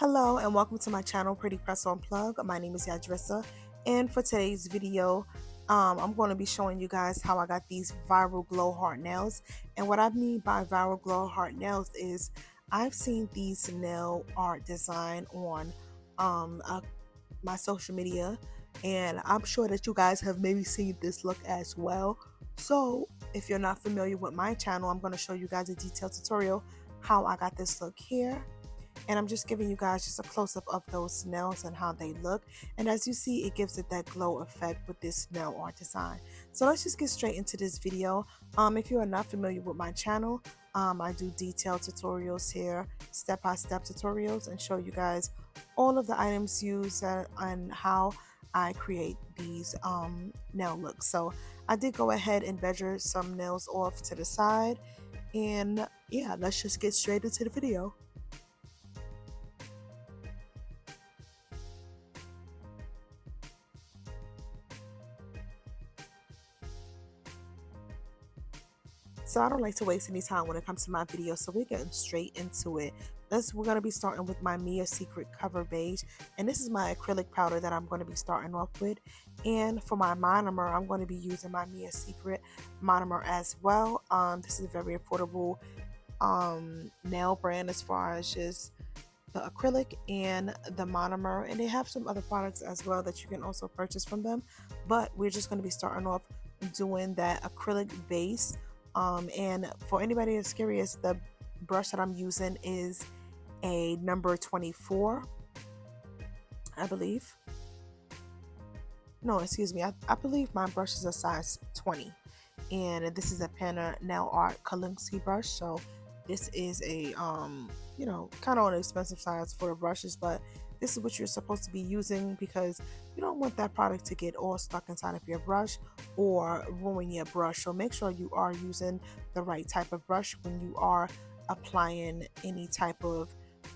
Hello and welcome to my channel, Pretty Press On Plug. My name is Yadrissa, and for today's video, I'm going to be showing you guys how I got these viral glow heart nails. And what I mean by viral glow heart nails is I've seen these nail art design on my social media, and I'm sure that you guys have maybe seen this look as well. So if you're not familiar with my channel, I'm going to show you guys a detailed tutorial how I got this look here. And I'm just giving you guys just a close-up of those nails and how they look. And as you see, it gives it that glow effect with this nail art design. So let's just get straight into this video. If you are not familiar with my channel, I do detailed tutorials here, step-by-step tutorials, and show you guys all of the items used and how I create these nail looks. So I did go ahead and measure some nails off to the side. And yeah, let's just get straight into the video. So I don't like to waste any time when it comes to my video, so we're getting straight into it. We're going to be starting with my Mia Secret Cover Beige, and this is my acrylic powder that I'm going to be starting off with. And for my monomer, I'm going to be using my Mia Secret monomer as well. This is a very affordable nail brand as far as just the acrylic and the monomer, and they have some other products as well that you can also purchase from them, but we're just going to be starting off doing that acrylic base. And for anybody that's curious, the brush that I'm using is a number 24, I believe. No, excuse me, I believe my brush is a size 20, and this is a Panna Nail Art Kalinsky brush. So this is a kind of on the expensive size for the brushes, but this is what you're supposed to be using because you don't want that product to get all stuck inside of your brush or ruin your brush. So make sure you are using the right type of brush when you are applying any type of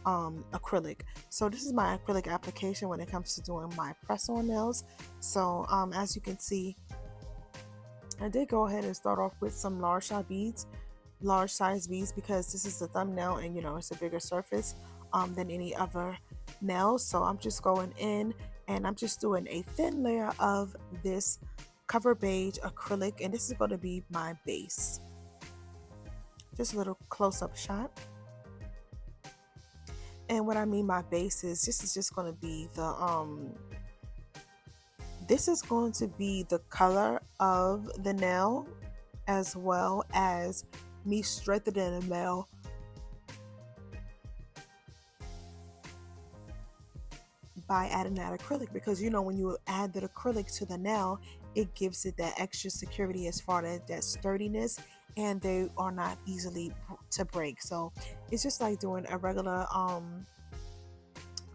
acrylic. So this is my acrylic application when it comes to doing my press-on nails. So as you can see, I did go ahead and start off with some large size beads, because this is the thumbnail and it's a bigger surface than any other nail. So I'm just going in and I'm just doing a thin layer of this Cover Beige acrylic, and this is going to be my base. Just a little close-up shot. And what I mean by base is this is just going to be the color of the nail, as well as me strengthening the nail by adding that acrylic, because when you add that acrylic to the nail, it gives it that extra security as far as that sturdiness, and they are not easily to break. So it's just like doing a regular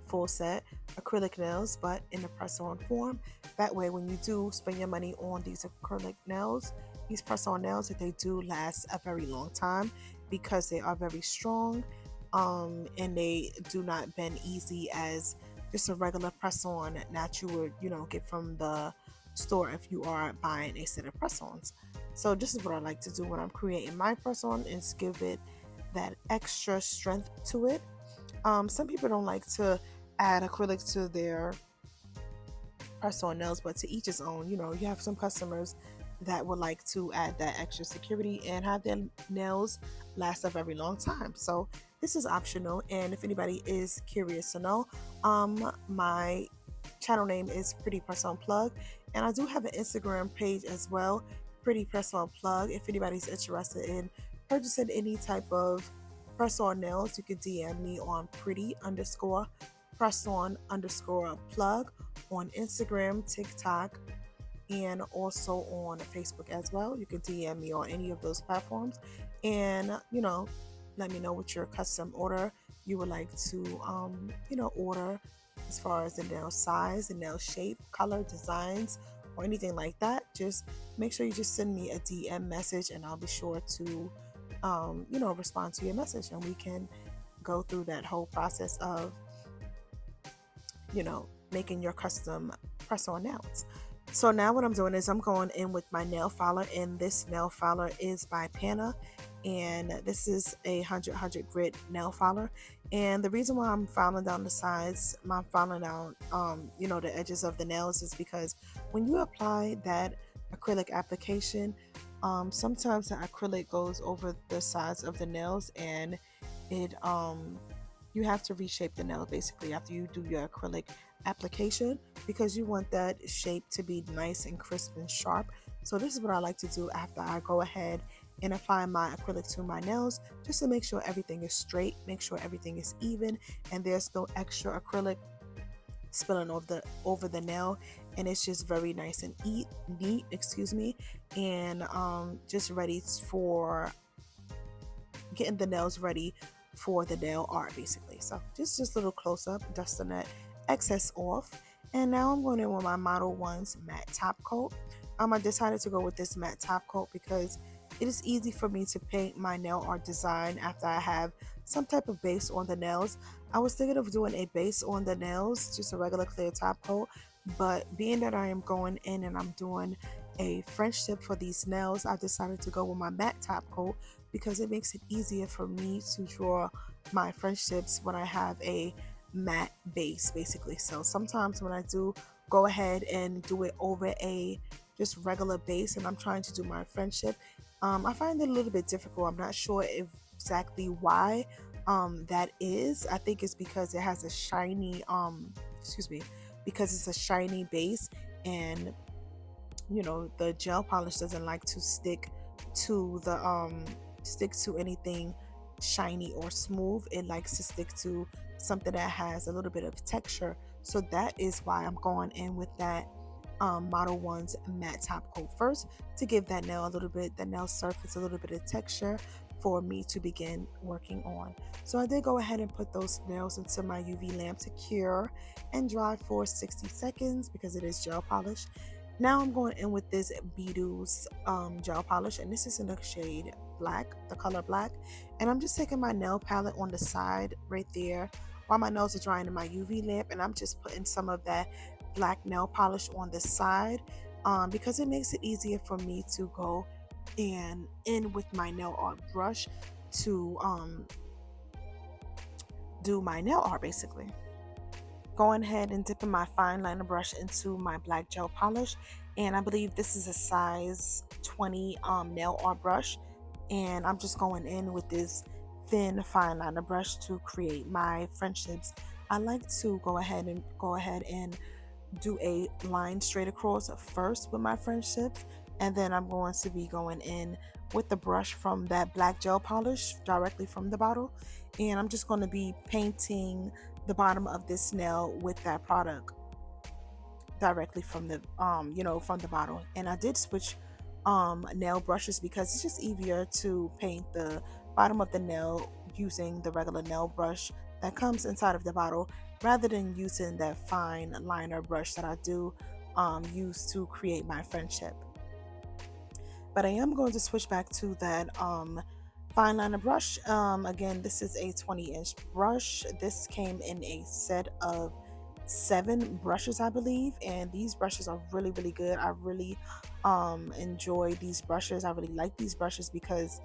full set acrylic nails, but in the press-on form. That way, when you do spend your money on these acrylic nails, these press-on nails, that they do last a very long time because they are very strong, and they do not bend easy as just a regular press-on that you would get from the store if you are buying a set of press-ons. So this is what I like to do when I'm creating my press-on, is give it that extra strength to it. Some people don't like to add acrylic to their press-on nails, but to each his own. You have some customers that would like to add that extra security and have their nails last a very long time. So this is optional, and if anybody is curious to know, my channel name is Pretty Press On Plug, and I do have an Instagram page as well, Pretty Press On Plug. If anybody's interested in purchasing any type of press-on nails, you can DM me on pretty_press_on_plug on Instagram, TikTok, and also on Facebook as well. You can DM me on any of those platforms, and let me know what your custom order you would like to order, as far as the nail size, the nail shape, color, designs, or anything like that. Just make sure you just send me a DM message, and I'll be sure to respond to your message, and we can go through that whole process of making your custom press-on nails. So now what I'm doing is I'm going in with my nail filer, and this nail filer is by Panna, and this is a 100 grit nail filer. And the reason why I'm filing down the sides, I'm filing down the edges of the nails, is because when you apply that acrylic application, sometimes the acrylic goes over the sides of the nails, and it you have to reshape the nail basically after you do your acrylic application, because you want that shape to be nice and crisp and sharp. So this is what I like to do after I go ahead and apply my acrylic to my nails, just to make sure everything is straight, make sure everything is even, and there's no extra acrylic spilling over the nail, and it's just very nice and neat, excuse me, and just ready for getting the nails ready for the nail art basically. So just a little close up, dusting that excess off. And now I'm going in with my Model 1's matte top coat. I decided to go with this matte top coat because it is easy for me to paint my nail art design after I have some type of base on the nails. I was thinking of doing a base on the nails, just a regular clear top coat, but being that I am going in and I'm doing a French tip for these nails, I decided to go with my matte top coat because it makes it easier for me to draw my French tips when I have a matte base basically. So sometimes when I do go ahead and do it over a just regular base and I'm trying to do my French tip, I find it a little bit difficult. I'm not sure exactly why that is. I think it's because it has a shiny because it's a shiny base, and the gel polish doesn't like to stick to anything shiny or smooth. It likes to stick to something that has a little bit of texture. So that is why I'm going in with that Model 1's matte top coat first, to give that nail surface a little bit of texture for me to begin working on. So I did go ahead and put those nails into my UV lamp to cure and dry for 60 seconds because it is gel polish. Now I'm going in with this Beautystudiobookings gel polish, and this is in the shade black, the color black. And I'm just taking my nail palette on the side right there while my nails are drying in my UV lamp, and I'm just putting some of that black nail polish on the side because it makes it easier for me to go and in with my nail art brush to do my nail art basically. Going ahead and dipping my fine liner brush into my black gel polish, and I believe this is a size 20 nail art brush, and I'm just going in with this thin fine liner brush to create my French tips. I like to go ahead and do a line straight across first with my French tips, and then I'm going to be going in with the brush from that black gel polish directly from the bottle, and I'm just going to be painting the bottom of this nail with that product directly from the from the bottle. And I did switch nail brushes because it's just easier to paint the bottom of the nail using the regular nail brush that comes inside of the bottle, rather than using that fine liner brush that I do use to create my French tip. But I am going to switch back to that fine liner brush. Again, this is a 20-inch brush. This came in a set of 7 brushes, I believe, and these brushes are really good. I really enjoy these brushes. I really like these brushes because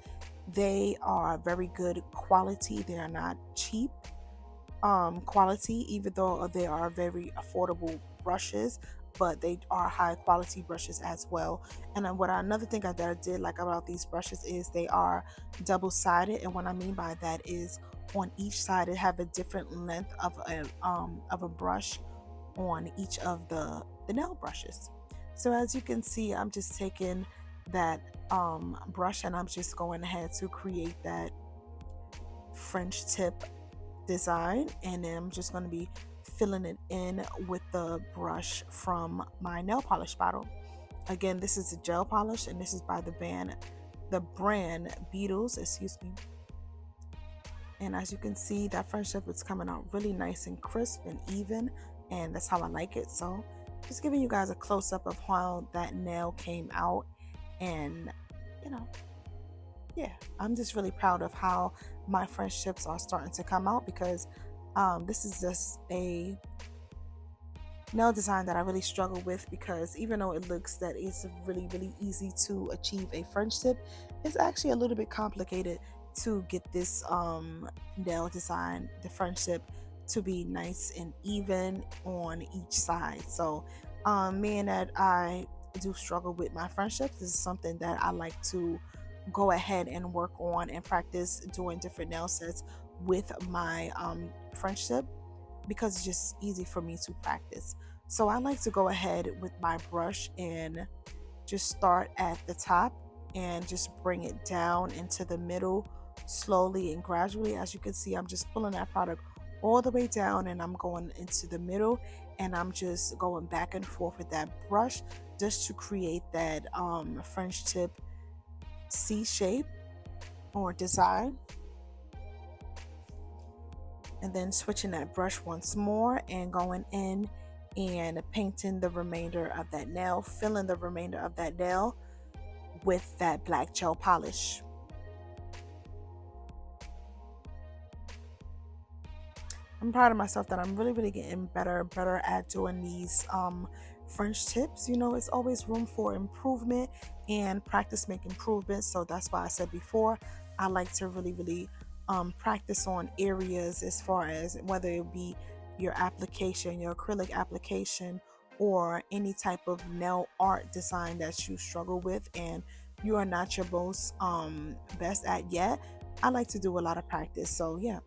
they are very good quality. They are not cheap quality, even though they are very affordable brushes, but they are high quality brushes as well. And another thing that I did like about these brushes is they are double-sided, and what I mean by that is on each side it have a different length of a brush on each of the nail brushes. So as you can see, I'm just taking that brush and I'm just going ahead to create that French tip design, and then I'm just going to be filling it in with the brush from my nail polish bottle. Again, this is a gel polish, and this is by the brand Beatles, excuse me. And as you can see, that French tip is coming out really nice and crisp and even, and that's how I like it. So just giving you guys a close-up of how that nail came out, and yeah, I'm just really proud of how my French tips are starting to come out, because this is just a nail design that I really struggle with, because even though it looks that it's really easy to achieve a French tip, it's actually a little bit complicated to get this nail design, the French tip, to be nice and even on each side. So being that I do struggle with my French tips, this is something that I like to go ahead and work on and practice doing different nail sets with my French tip, because it's just easy for me to practice. So I like to go ahead with my brush and just start at the top and just bring it down into the middle slowly and gradually. As you can see, I'm just pulling that product all the way down and I'm going into the middle, and I'm just going back and forth with that brush just to create that French tip C shape or design. And then switching that brush once more and going in and painting the remainder of that nail, filling the remainder of that nail with that black gel polish. I'm proud of myself that I'm really getting better at doing these French tips. You know, it's always room for improvement, and practice make improvements. So that's why I said before, I like to really practice on areas, as far as whether it be your application, your acrylic application, or any type of nail art design that you struggle with and you are not your most best at yet. I like to do a lot of practice. So yeah.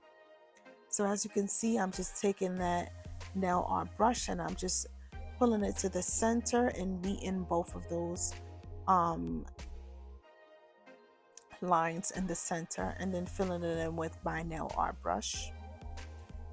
So as you can see, I'm just taking that nail art brush and I'm just pulling it to the center and meeting both of those um, lines in the center, and then filling it in with my nail art brush.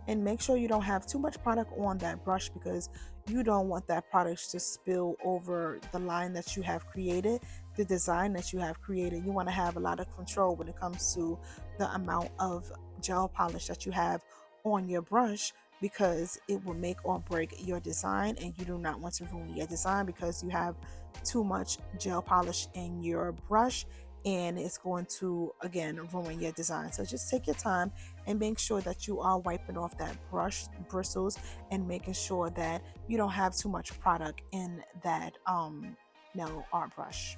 And make sure you don't have too much product on that brush, because you don't want that product to spill over the line that you have created, the design that you have created. You want to have a lot of control when it comes to the amount of gel polish that you have on your brush, because it will make or break your design, and you do not want to ruin your design because you have too much gel polish in your brush, and it's going to again ruin your design. So just take your time and make sure that you are wiping off that brush bristles and making sure that you don't have too much product in that nail art brush.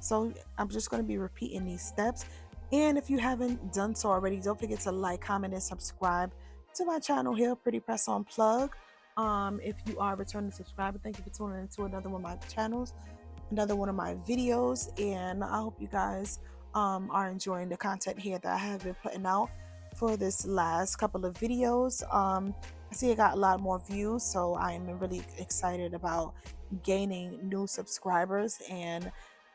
So I'm just going to be repeating these steps, and if you haven't done so already, don't forget to like, comment, and subscribe to my channel here, Pretty Press On Plug. If you are a returning subscriber, thank you for tuning into another one of my channels, another one of my videos, and I hope you guys are enjoying the content here that I have been putting out for this last couple of videos. I see I got a lot more views, so I am really excited about gaining new subscribers and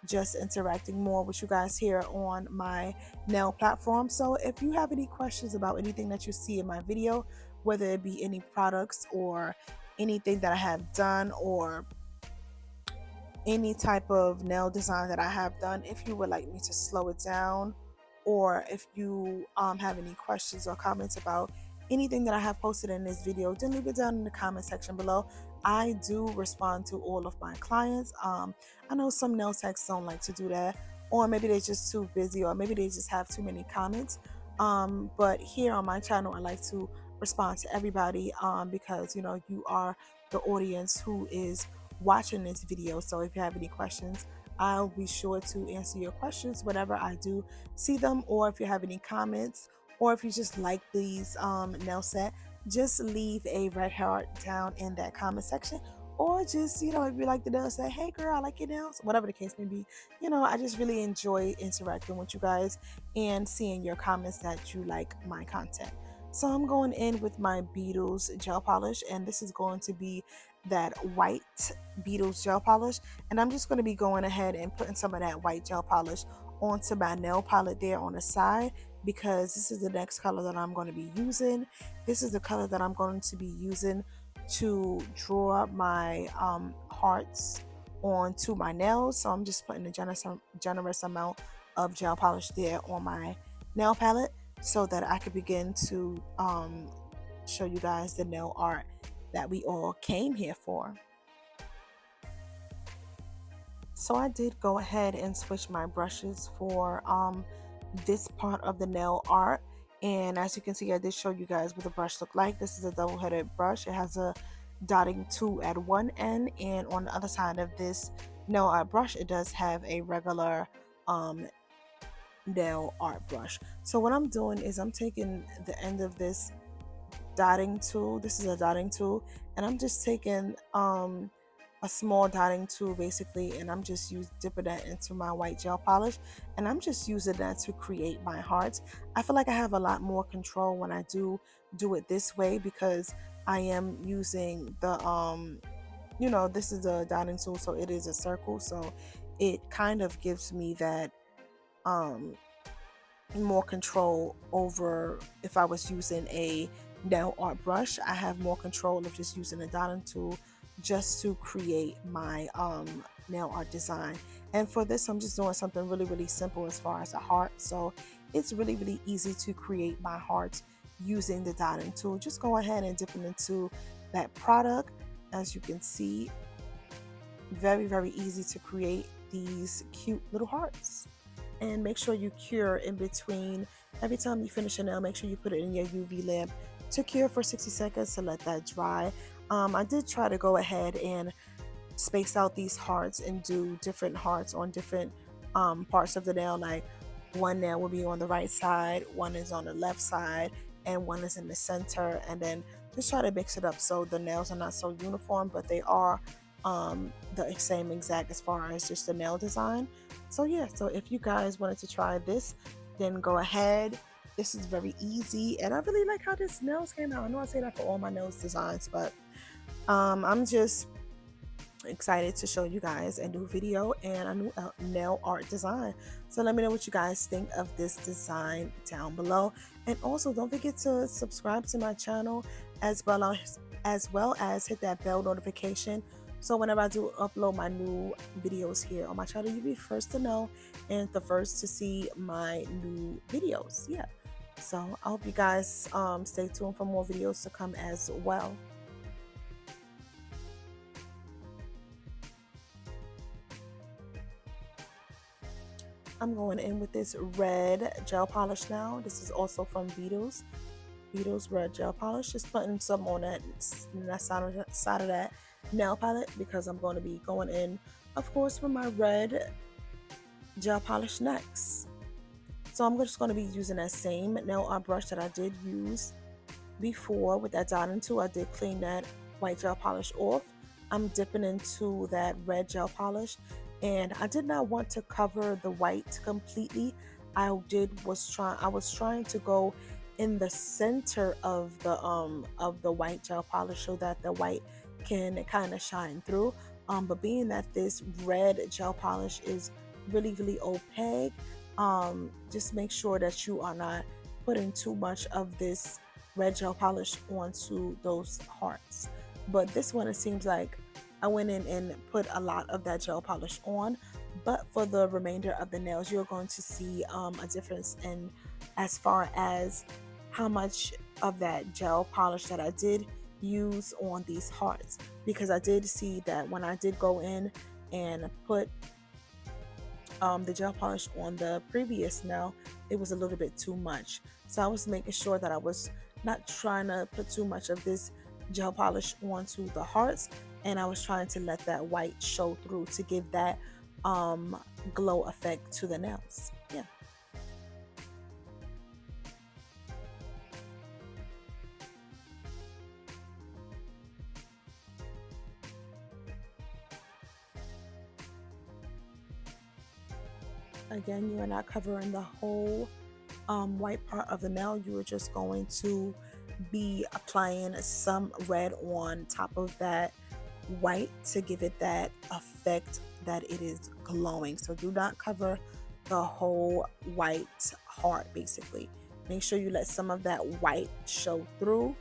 just interacting more with you guys here on my nail platform. So if you have any questions about anything that you see in my video, whether it be any products or anything that I have done, or any type of nail design that I have done, if you would like me to slow it down, or if you have any questions or comments about anything that I have posted in this video, then leave it down in the comment section below. I do respond to all of my clients. I know some nail techs don't like to do that, or maybe they're just too busy, or maybe they just have too many comments. But here on my channel, I like to respond to everybody, because you know, you are the audience who is watching this video. So if you have any questions, I'll be sure to answer your questions whenever I do see them, or if you have any comments, or if you just like these nail set, just leave a red heart down in that comment section, or just, you know, if you like the nail set, hey girl, I like your nails, whatever the case may be. You know, I just really enjoy interacting with you guys and seeing your comments that you like my content. So I'm going in with my Beetles gel polish, and this is going to be that white Beetles gel polish, and I'm just going to be going ahead and putting some of that white gel polish onto my nail palette there on the side, because this is the next color that I'm going to be using. This is the color that I'm going to be using to draw my hearts onto my nails. So I'm just putting a generous amount of gel polish there on my nail palette, so that I could begin to show you guys the nail art that we all came here for. So I did go ahead and switch my brushes for this part of the nail art, and as you can see, I did show you guys what the brush looked like. This is a double-headed brush. It has a dotting tool at one end, and on the other side of this nail art brush it does have a regular um, nail art brush. So what I'm doing is I'm taking the end of this dotting tool. This is a dotting tool, and I'm just taking a small dotting tool basically, and I'm just dipping that into my white gel polish, and I'm just using that to create my hearts. I feel like I have a lot more control when I do it this way, because I am using the this is a dotting tool, so it is a circle, so it kind of gives me that um more control over. If I was using a nail art brush, I have more control of just using a dotting tool just to create my nail art design. And for this, I'm just doing something really simple as far as a heart. So it's really easy to create my heart using the dotting tool. Just go ahead and dip it into that product. As you can see, very easy to create these cute little hearts. And make sure you cure in between. Every time you finish a nail, make sure you put it in your UV lamp to cure for 60 seconds to let that dry. I did try to go ahead and space out these hearts and do different hearts on different parts of the nail. Like one nail will be on the right side, one is on the left side, and one is in the center. And then just try to mix it up so the nails are not so uniform, but they are the same exact as far as just the nail design. So yeah, so if you guys wanted to try this, then go ahead. This is very easy, and I really like how this nails came out. I know I say that for all my nails designs, but I'm just excited to show you guys a new video and a new nail art design. So let me know what you guys think of this design down below, and also don't forget to subscribe to my channel as well as hit that bell notification, so whenever I do upload my new videos here on my channel, you'll be first to know and the first to see my new videos. Yeah, so I hope you guys stay tuned for more videos to come as well. I'm going in with this red gel polish now. This is also from Beatles red gel polish. Just putting some on that side of that nail palette, because I'm going to be going in, of course, with my red gel polish next. So I'm just going to be using that same nail art brush that I did use before with that dotting tool. I did clean that white gel polish off. I'm dipping into that red gel polish, and I did not want to cover the white completely. I was trying to go in the center of the white gel polish so that the white can kind of shine through. But being that this red gel polish is really opaque, just make sure that you are not putting too much of this red gel polish onto those hearts. But this one, it seems like I went in and put a lot of that gel polish on, but for the remainder of the nails, you're going to see a difference in as far as how much of that gel polish that I did use on these hearts, because I did see that when I did go in and put the gel polish on the previous nail, it was a little bit too much. So I was making sure that I was not trying to put too much of this gel polish onto the hearts, and I was trying to let that white show through to give that glow effect to the nails. Yeah. Again, you are not covering the whole white part of the nail. You are just going to be applying some red on top of that white to give it that effect that it is glowing. So do not cover the whole white heart. Basically, make sure you let some of that white show through.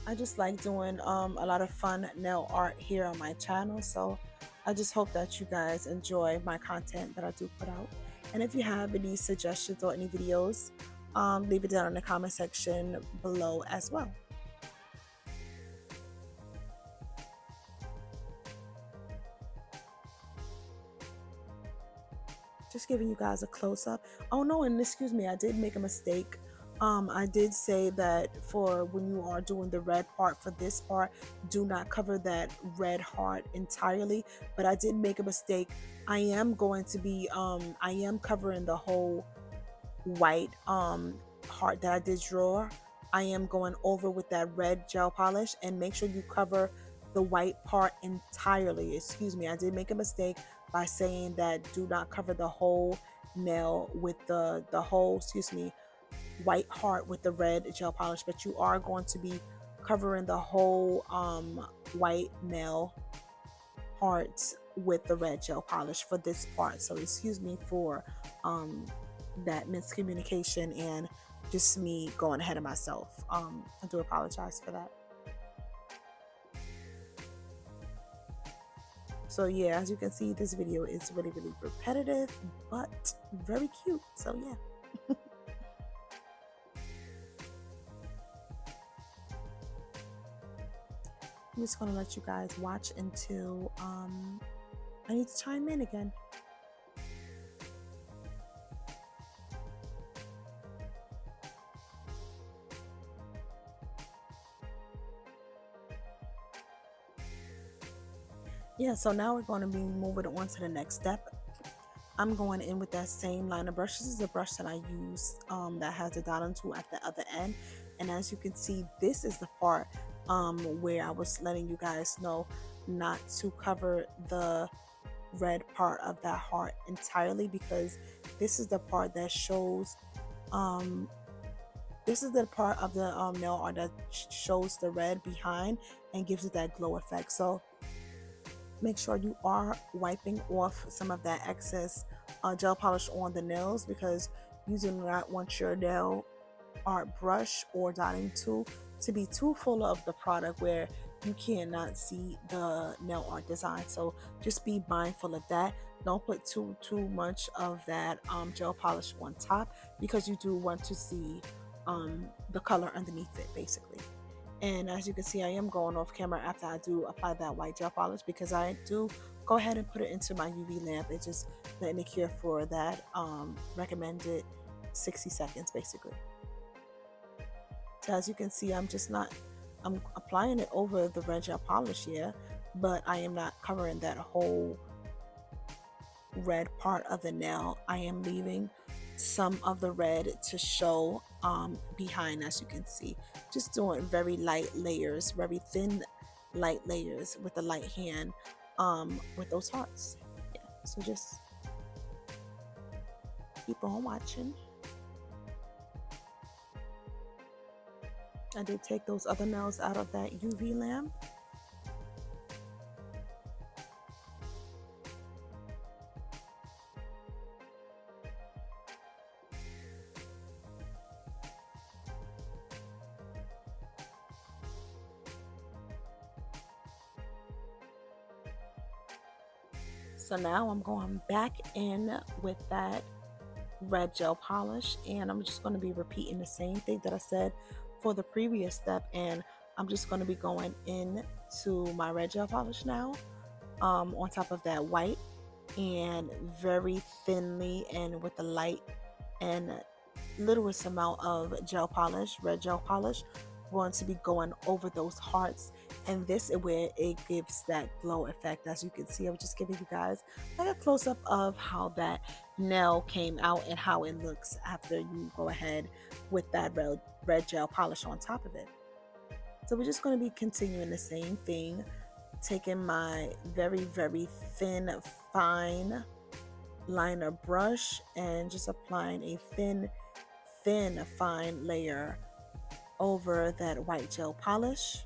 I just like doing a lot of fun nail art here on my channel, so I just hope that you guys enjoy my content that I do put out. And if you have any suggestions or any videos, leave it down in the comment section below as well. just giving you guys a close-up. Oh no, and excuse me, I did make a mistake. I did say that for when you are doing the red part for this part, do not cover that red heart entirely, but I did make a mistake. I am going to be I am covering the whole white heart that I did draw. I am going over with that red gel polish, and make sure you cover the white part entirely. Excuse me, I did make a mistake by saying that do not cover the whole nail with the whole, excuse me, white heart with the red gel polish, but you are going to be covering the whole white nail hearts with the red gel polish for this part. So excuse me for that miscommunication and just me going ahead of myself. I do apologize for that. So yeah, as you can see, this video is really repetitive but very cute. So yeah. I'm just going to let you guys watch until I need to chime in again. Yeah, so now we're going to be moving on to the next step. I'm going in with that same line of brush. This is a brush that I use that has a dotting tool at the other end. And as you can see, this is the part where I was letting you guys know not to cover the red part of that heart entirely, because this is the part that shows this is the part of the nail art that shows the red behind and gives it that glow effect. So make sure you are wiping off some of that excess gel polish on the nails, because you do not want your nail art brush or dotting tool to be too full of the product where you cannot see the nail art design. So just be mindful of that. Don't put too much of that gel polish on top, because you do want to see the color underneath it basically. And as you can see, I am going off camera after I do apply that white gel polish, because I do go ahead and put it into my UV lamp and just let me cure for that recommended 60 seconds basically. So as you can see, I'm applying it over the red gel polish here, but I am not covering that whole red part of the nail. I am leaving some of the red to show behind, as you can see. Just doing very light layers, very thin light layers with the light hand with those hearts. Yeah, so just keep on watching. I did take those other nails out of that UV lamp. So now I'm going back in with that red gel polish, and I'm just going to be repeating the same thing that I said for the previous step, and I'm just going to be going into my red gel polish now on top of that white, and very thinly and with the light and littlest amount of gel polish, red gel polish, going to be going over those hearts. And this is where it gives that glow effect. As you can see, I'm just giving you guys like a close-up of how that nail came out and how it looks after you go ahead with that red gel polish on top of it. So we're just going to be continuing the same thing, taking my very thin, fine liner brush and just applying a thin, fine layer over that white gel polish.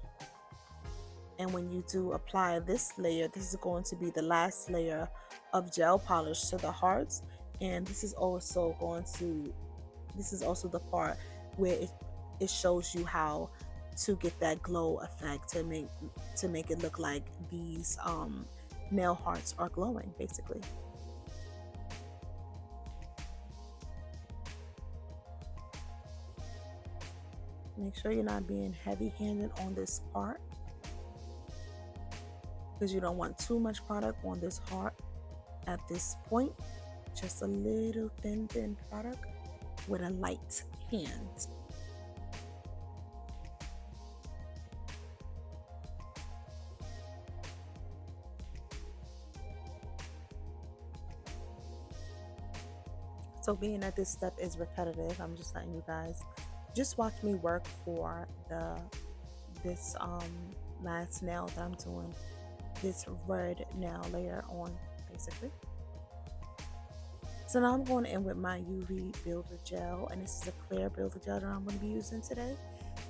And when you do apply this layer, this is going to be the last layer of gel polish to the hearts. And this is also the part where it shows you how to get that glow effect to make it look like these nail hearts are glowing basically. Make sure you're not being heavy-handed on this part, because you don't want too much product on this heart at this point. Just a little thin product with a light hand. So being that this step is repetitive, I'm just letting you guys just watch me work for this last nail that I'm doing, this red nail layer on basically. So now I'm going in with my UV builder gel, and this is a clear builder gel that I'm going to be using today.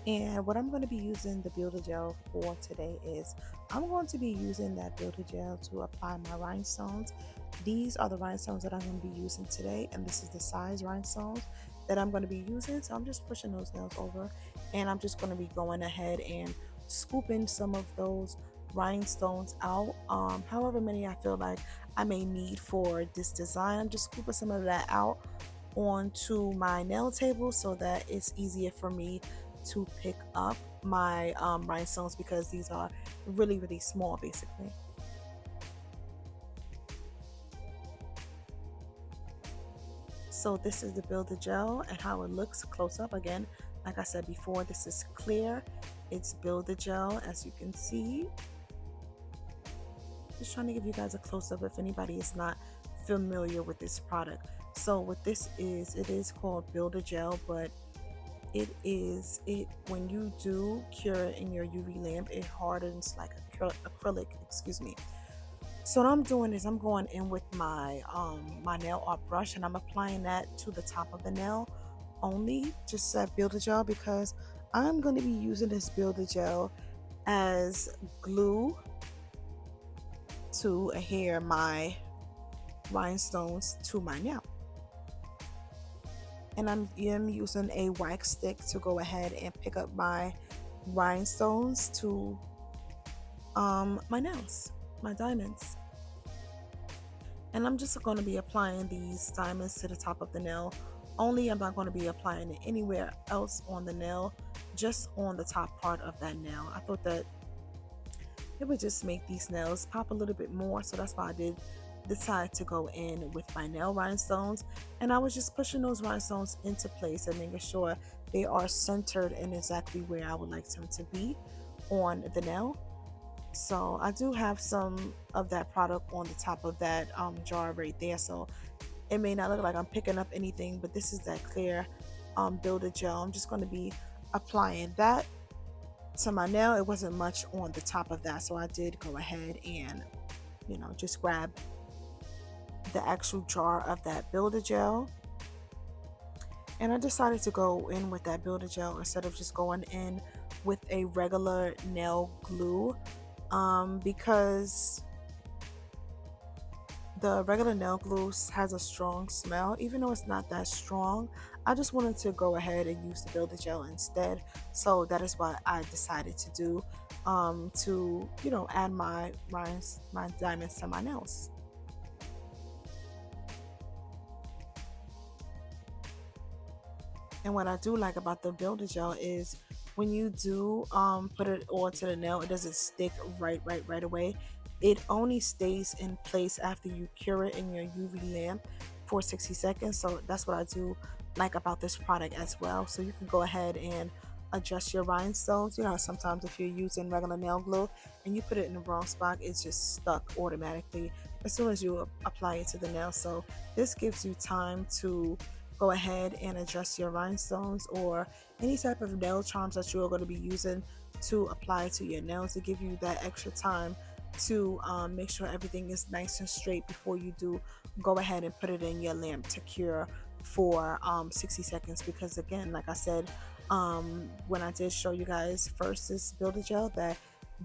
And what I'm going to be using the builder gel for today is I'm going to be using that builder gel to apply my rhinestones. These are the rhinestones that I'm going to be using today, and this is the size rhinestones that I'm going to be using. So I'm just pushing those nails over, and I'm just going to be going ahead and scooping some of those rhinestones out, however many I feel like I may need for this design. I'm just scooping some of that out onto my nail table so that it's easier for me to pick up my rhinestones, because these are really small basically. So this is the builder gel and how it looks close up. Again, like I said before, this is clear. It's builder gel, as you can see. Just trying to give you guys a close-up if anybody is not familiar with this product. So what this is, it is called builder gel, but when you do cure it in your UV lamp, it hardens like acrylic, excuse me. So what I'm doing is I'm going in with my my nail art brush, and I'm applying that to the top of the nail only, just that builder gel, because I'm going to be using this builder gel as glue to adhere my rhinestones to my nail. And I'm using a wax stick to go ahead and pick up my rhinestones to my nails, my diamonds. And I'm just going to be applying these diamonds to the top of the nail only. I'm not going to be applying it anywhere else on the nail, just on the top part of that nail. I thought that it would just make these nails pop a little bit more, so that's why I did decide to go in with my nail rhinestones. And I was just pushing those rhinestones into place and making sure they are centered and exactly where I would like them to be on the nail. So I do have some of that product on the top of that jar right there, so it may not look like I'm picking up anything, but this is that clear builder gel. I'm just going to be applying that to my nail. It wasn't much on the top of that, so I did go ahead and just grab the actual jar of that builder gel, and I decided to go in with that builder gel instead of just going in with a regular nail glue, because the regular nail glue has a strong smell. Even though it's not that strong, I just wanted to go ahead and use the builder gel instead. So that is what I decided to do, to add my diamonds to my nails. And what I do like about the builder gel is when you do put it onto the nail, it doesn't stick right away. It only stays in place after you cure it in your UV lamp for 60 seconds. So that's what I do like about this product as well. So you can go ahead and adjust your rhinestones. Sometimes if you're using regular nail glue and you put it in the wrong spot, it's just stuck automatically as soon as you apply it to the nail. So this gives you time to go ahead and adjust your rhinestones or any type of nail charms that you're going to be using to apply to your nails, to give you that extra time to make sure everything is nice and straight before you do go ahead and put it in your lamp to cure for 60 seconds. Because again, like I said, when I did show you guys first this builder gel, that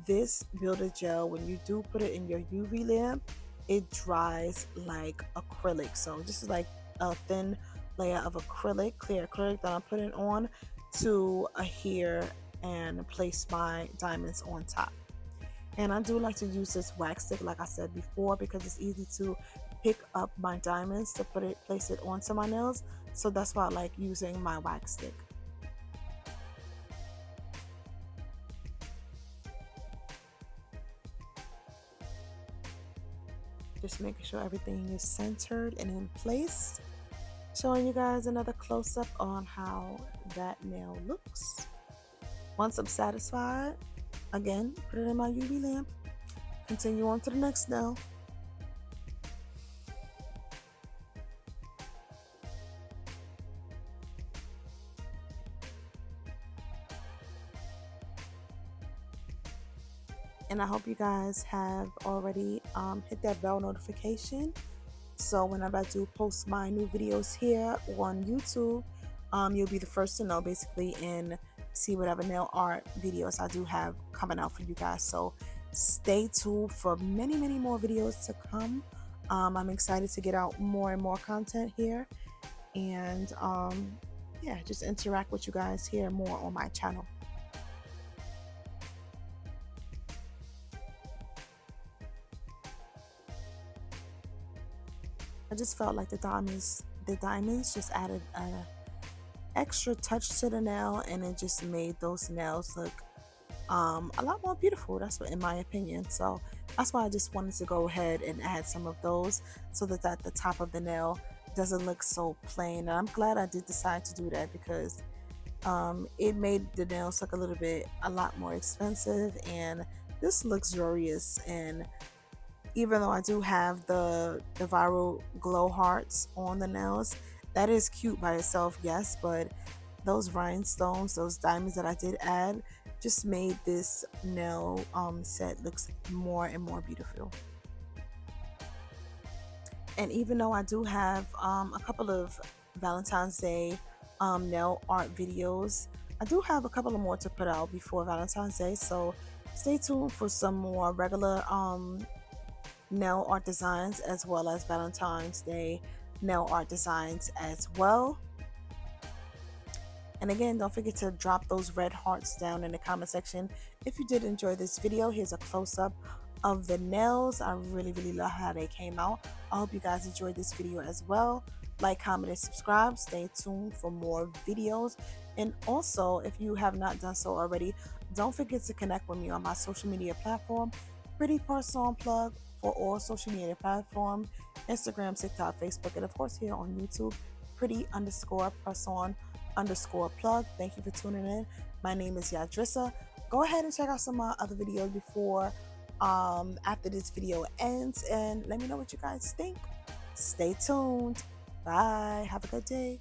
this builder gel, when you do put it in your UV lamp, it dries like acrylic. So this is like a thin layer of acrylic, clear acrylic, that I'm putting on to adhere and place my diamonds on top. And I do like to use this wax stick, like I said before, because it's easy to pick up my diamonds to place it onto my nails. So that's why I like using my wax stick. Just making sure everything is centered and in place. Showing you guys another close-up on how that nail looks. Once I'm satisfied, again, put it in my UV lamp. Continue on to the next nail. And I hope you guys have already hit that bell notification, so whenever I do post my new videos here on YouTube, you'll be the first to know basically and see whatever nail art videos I do have coming out for you guys. So stay tuned for many more videos to come. I'm excited to get out more and more content here, and yeah, just interact with you guys here more on my channel. I just felt like the diamonds just added an extra touch to the nail, and it just made those nails look a lot more beautiful. That's what, in my opinion. So that's why I just wanted to go ahead and add some of those, so that the top of the nail doesn't look so plain. And I'm glad I did decide to do that, because it made the nails look a lot more expensive and this luxurious. And even though I do have the viral glow hearts on the nails, that is cute by itself, yes, but those rhinestones, those diamonds that I did add, just made this nail set looks more and more beautiful. And even though I do have a couple of Valentine's Day nail art videos, I do have a couple of more to put out before Valentine's Day, so stay tuned for some more regular nail art designs, as well as Valentine's Day nail art designs as well. And again, don't forget to drop those red hearts down in the comment section if you did enjoy this video. Here's a close-up of the nails. I really love how they came out. I hope you guys enjoyed this video as well. Like, comment, and subscribe. Stay tuned for more videos. And also, if you have not done so already, don't forget to connect with me on my social media platform, Pretty Person Plug, for all social media platforms: Instagram, TikTok, Facebook, and of course here on YouTube, Pretty_Person_Plug. Thank you for tuning in. My name is Yadrissa. Go ahead and check out some of my other videos before after this video ends, and let me know what you guys think. Stay tuned. Bye. Have a good day.